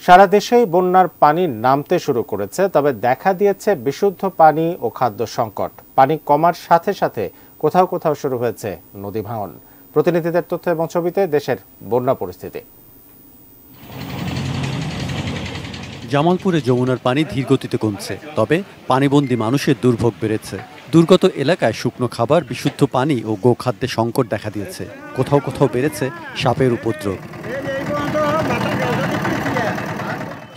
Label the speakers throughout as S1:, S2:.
S1: সারা দেশেই বন্যার পানি নামতে শুরু করেছে, তবে দেখা দিয়েছে বিশুদ্ধ পানি ও খাদ্য সংকট। পানি কমার সাথে সাথে কোথাও কোথাও শুরু হয়েছে নদী ভাঙন। প্রতিনিধিদের তথ্য এবং ছবিতে দেশের বন্যা পরিস্থিতি।
S2: জামালপুরে যমুনার পানি ধীর গতিতে কমছে, তবে পানিবন্দী মানুষের দুর্ভোগ বেড়েছে। দুর্গত এলাকায় শুকনো খাবার, বিশুদ্ধ পানি ও গোখাদ্যে সংকট দেখা দিয়েছে। কোথাও কোথাও বেড়েছে সাপের উপদ্রব।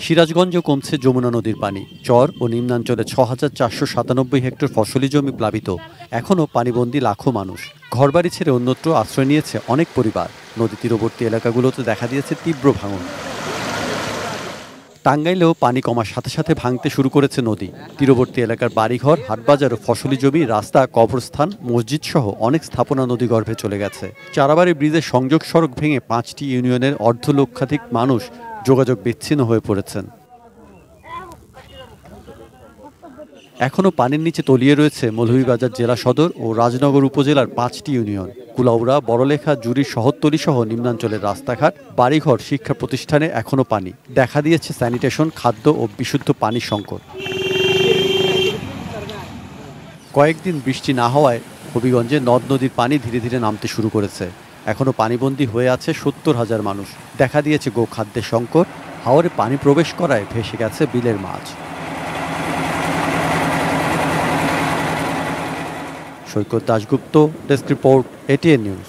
S2: সিরাজগঞ্জে কমছে যমুনা নদীর পানি। চর ও নিম্নাঞ্চলে ৬,৪৯৭ হেক্টর ফসলি জমি প্লাবিত। এখনও পানিবন্দী লাখো মানুষ। ঘরবাড়ি ছেড়ে অন্যত্র আশ্রয় নিয়েছে অনেক পরিবার। নদী তীরবর্তী এলাকাগুলোতে দেখা দিয়েছে তীব্র ভাঙন। টাঙ্গাইলেও পানি কমার সাথে সাথে ভাঙতে শুরু করেছে নদী। তীরবর্তী এলাকার বাড়িঘর, হাটবাজার ও ফসলি জমি, রাস্তা, কবরস্থান, মসজিদ সহ অনেক স্থাপনা নদীগর্ভে চলে গেছে। চারাবাড়ি ব্রিজের সংযোগ সড়ক ভেঙে ৫টি ইউনিয়নের অর্ধলক্ষাধিক মানুষ যোগাযোগ বিচ্ছিন্ন হয়ে পড়েছেন। এখনও পানির নিচে তলিয়ে রয়েছে মৌলভীবাজার জেলা সদর ও রাজনগর উপজেলার ৫টি ইউনিয়ন। কুলাউড়া, বড়লেখা, জুরির শহরতলি সহ নিম্নাঞ্চলের রাস্তাঘাট, বাড়িঘর, শিক্ষা প্রতিষ্ঠানে এখনও পানি। দেখা দিয়েছে স্যানিটেশন, খাদ্য ও বিশুদ্ধ পানির সংকট। কয়েকদিন বৃষ্টি না হওয়ায় হবিগঞ্জে নদ নদীর পানি ধীরে ধীরে নামতে শুরু করেছে। এখনও পানিবন্দী হয়ে আছে ৭০,০০০ মানুষ। দেখা দিয়েছে গোখাদ্যের সংকট। হাওরে পানি প্রবেশ করায় ভেসে গেছে বিলের মাছ। Saikat Dasgupta, desk report, ATN news.